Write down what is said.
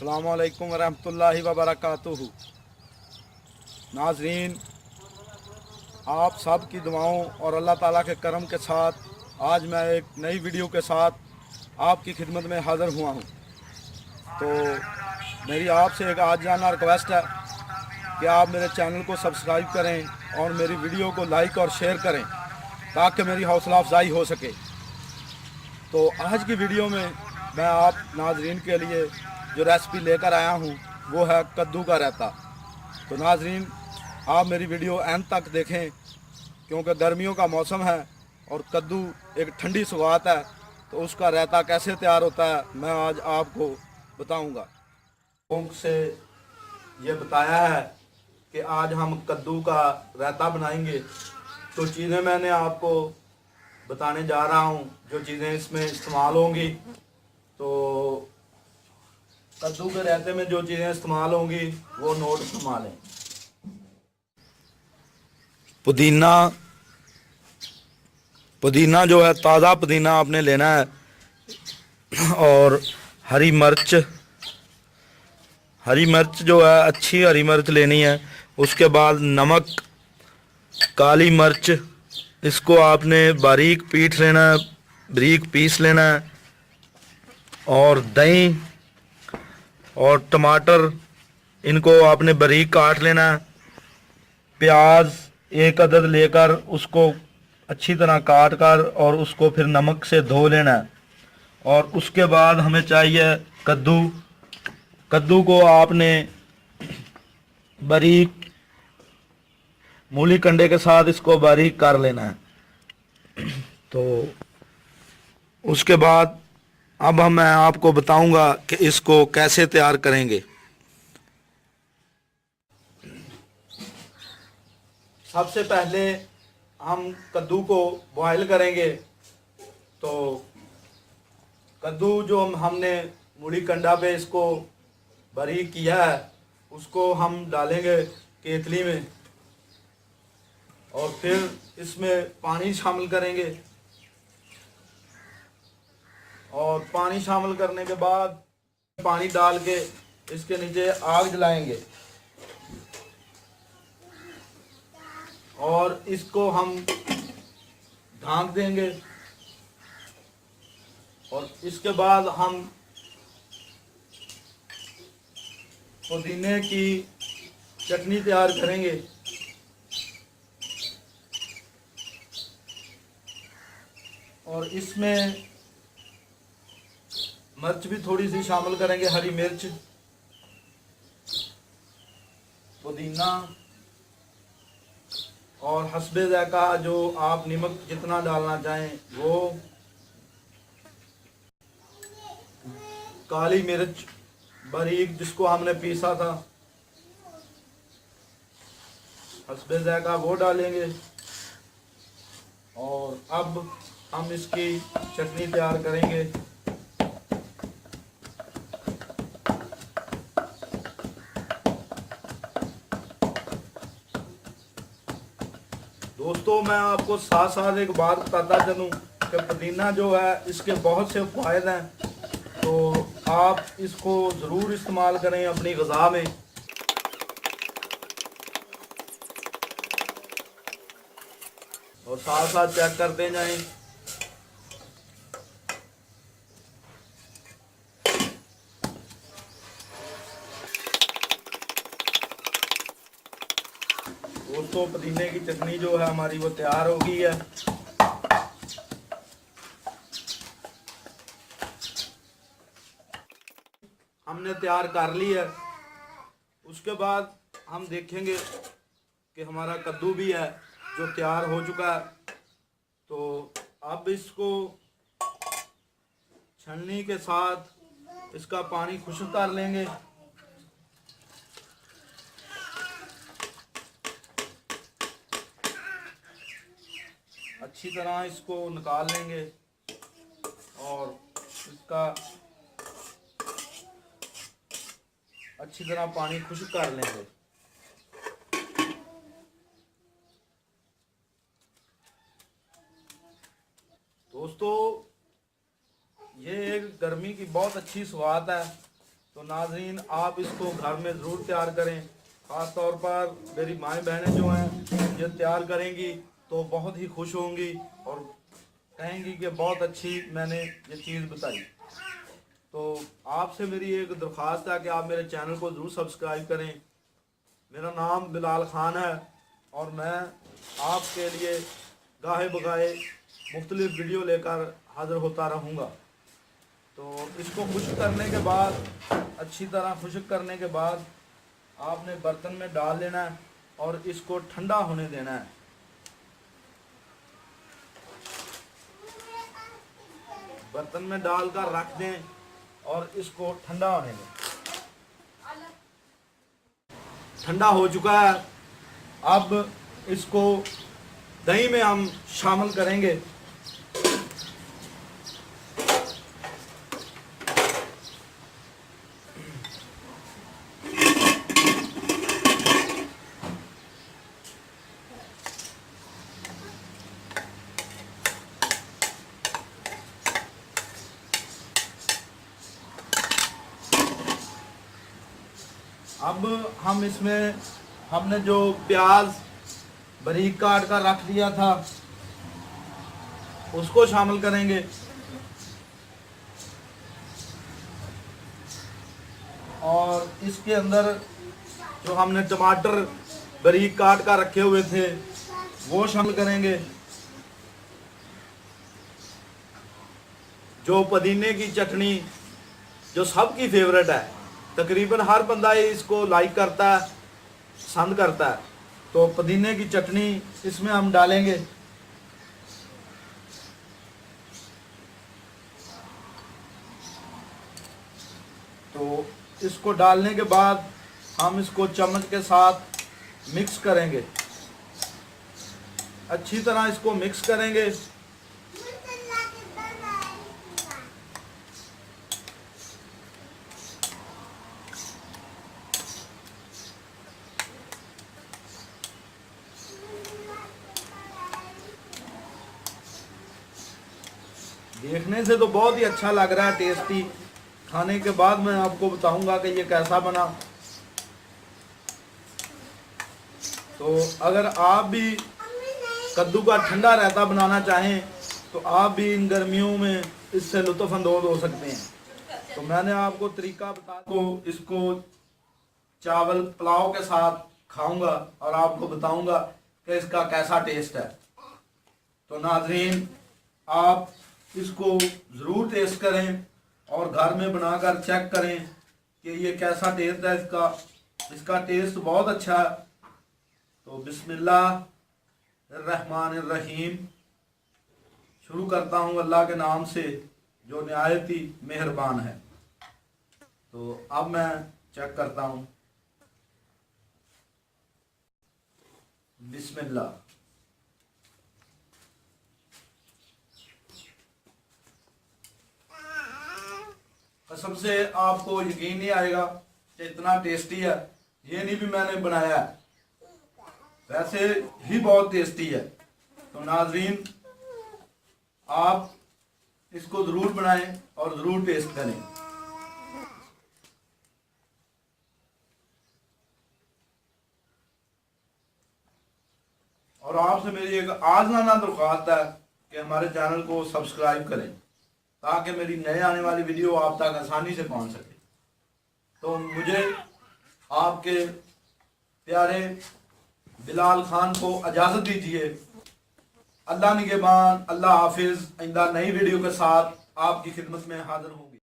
अस्सलामुअलैकुम वरहमतुल्लाहि वबरकातुहू। नाज़रीन, आप सब की दुआओं और अल्लाह ताला के करम के साथ आज मैं एक नई वीडियो के साथ आपकी खिदमत में हाज़िर हुआ हूँ। तो मेरी आपसे एक आज जाना रिक्वेस्ट है कि आप मेरे चैनल को सब्सक्राइब करें और मेरी वीडियो को लाइक और शेयर करें ताकि मेरी हौसला अफजाई हो सके। तो आज की वीडियो में मैं आप नाजरीन के लिए जो रेसिपी लेकर आया हूँ वो है कद्दू का रायता। तो नाजरीन, आप मेरी वीडियो एंड तक देखें क्योंकि गर्मियों का मौसम है और कद्दू एक ठंडी सौगात है, तो उसका रायता कैसे तैयार होता है मैं आज आपको बताऊंगा। लोगों से ये बताया है कि आज हम कद्दू का रायता बनाएंगे, तो चीज़ें मैंने आपको बताने जा रहा हूँ जो चीज़ें इसमें इस्तेमाल होंगी। तो कद्दू के रायते में जो चीज़ें इस्तेमाल होंगी वो नोट फरमा लें। पुदीना, पुदीना जो है ताज़ा पुदीना आपने लेना है, और हरी मिर्च, हरी मिर्च जो है अच्छी हरी मिर्च लेनी है। उसके बाद नमक, काली मिर्च, इसको आपने बारीक पीस लेना है, बारीक पीस लेना है। और दही और टमाटर, इनको आपने बारीक काट लेना है। प्याज एक अदद लेकर उसको अच्छी तरह काट कर और उसको फिर नमक से धो लेना है। और उसके बाद हमें चाहिए कद्दू। कद्दू को आपने बारीक मूली कंडे के साथ इसको बारीक कर लेना है। तो उसके बाद अब मैं आपको बताऊंगा कि इसको कैसे तैयार करेंगे। सबसे पहले हम कद्दू को बॉयल करेंगे। तो कद्दू जो हमने मूली कंडा पे इसको बारीक किया है उसको हम डालेंगे केतली में, और फिर इसमें पानी शामिल करेंगे। और पानी शामिल करने के बाद पानी डाल के इसके नीचे आग जलाएंगे और इसको हम ढाँक देंगे। और इसके बाद हम पुदीने की चटनी तैयार करेंगे। और इसमें मिर्च भी थोड़ी सी शामिल करेंगे, हरी मिर्च, पुदीना, और हस्बे ज़ायक़ा जो आप नमक जितना डालना चाहें वो, काली मिर्च बारीक जिसको हमने पीसा था हस्बे ज़ायक़ा वो डालेंगे। और अब हम इसकी चटनी तैयार करेंगे। दोस्तों, मैं आपको साथ साथ एक बात बताता चलूँ कि पुदीना जो है इसके बहुत से फ़ायदे हैं, तो आप इसको ज़रूर इस्तेमाल करें अपनी ग़िज़ा में। और साथ साथ चेक करते जाएं। दोस्तों, पुदीने की चटनी जो है हमारी वो तैयार हो गई है। हमने तैयार कर ली है। उसके बाद हम देखेंगे कि हमारा कद्दू भी है जो तैयार हो चुका है। तो अब इसको छलनी के साथ इसका पानी खुश्क कर लेंगे। अच्छी तरह इसको निकाल लेंगे और इसका अच्छी तरह पानी खुश्क कर लेंगे। दोस्तों, ये एक गर्मी की बहुत अच्छी स्वाद है तो नाज़रीन, आप इसको घर में ज़रूर तैयार करें। ख़ास तौर पर मेरी माएँ बहनें जो हैं ये तैयार करेंगी तो बहुत ही खुश होंगी और कहेंगी कि बहुत अच्छी मैंने ये चीज़ बताई। तो आपसे मेरी एक दरख्वास्त है कि आप मेरे चैनल को ज़रूर सब्सक्राइब करें। मेरा नाम बिलाल ख़ान है और मैं आपके लिए गाहे बगाहे मुख्तलिफ वीडियो लेकर हाज़िर होता रहूँगा। तो इसको खुश्क करने के बाद, अच्छी तरह खुश्क करने के बाद आपने बर्तन में डाल लेना है और इसको ठंडा होने देना है। बर्तन में डालकर रख दें और इसको ठंडा होने दें। ठंडा हो चुका है, अब इसको दही में हम शामिल करेंगे। अब हम इसमें हमने जो प्याज बारीक काट कर रख दिया था उसको शामिल करेंगे और इसके अंदर जो हमने टमाटर बारीक काट कर रखे हुए थे वो शामिल करेंगे। जो पुदीने की चटनी जो सबकी फेवरेट है, तकरीबन हर बंदा इसको लाइक करता है, पसंद करता है। तो पुदीने की चटनी इसमें हम डालेंगे। तो इसको डालने के बाद हम इसको चम्मच के साथ मिक्स करेंगे, अच्छी तरह इसको मिक्स करेंगे। देखने से तो बहुत ही अच्छा लग रहा है, टेस्टी। खाने के बाद मैं आपको बताऊंगा कि ये कैसा बना। तो अगर आप भी कद्दू का ठंडा रायता बनाना चाहें तो आप भी इन गर्मियों में इससे लुत्फ़अंदोज़ हो सकते हैं। तो मैंने आपको तरीका बता को इसको चावल पुलाव के साथ खाऊंगा और आपको बताऊंगा कि इसका कैसा टेस्ट है। तो नाज़रीन, आप इसको ज़रूर टेस्ट करें और घर में बनाकर चेक करें कि ये कैसा टेस्ट है। इसका टेस्ट बहुत अच्छा है। तो बिस्मिल्लाहिर्रहमानिर्रहीम शुरू करता हूँ अल्लाह के नाम से जो निहायत ही मेहरबान है। तो अब मैं चेक करता हूँ। बिस्मिल्लाह। कसम से आपको यकीन नहीं आएगा कि इतना टेस्टी है। ये नहीं भी मैंने बनाया है, वैसे ही बहुत टेस्टी है। तो नाज़रीन, आप इसको ज़रूर बनाएं और ज़रूर टेस्ट करें। और आपसे मेरी एक आज़ाना दरख्वास्त है कि हमारे चैनल को सब्सक्राइब करें ताकि मेरी नए आने वाली वीडियो आप तक आसानी से पहुंच सके। तो मुझे आपके प्यारे बिलाल खान को इजाज़त दीजिए। अल्लाह निगहबान, अल्लाह हाफिज़। आइंदा नई वीडियो के साथ आपकी खिदमत में हाजिर होंगे।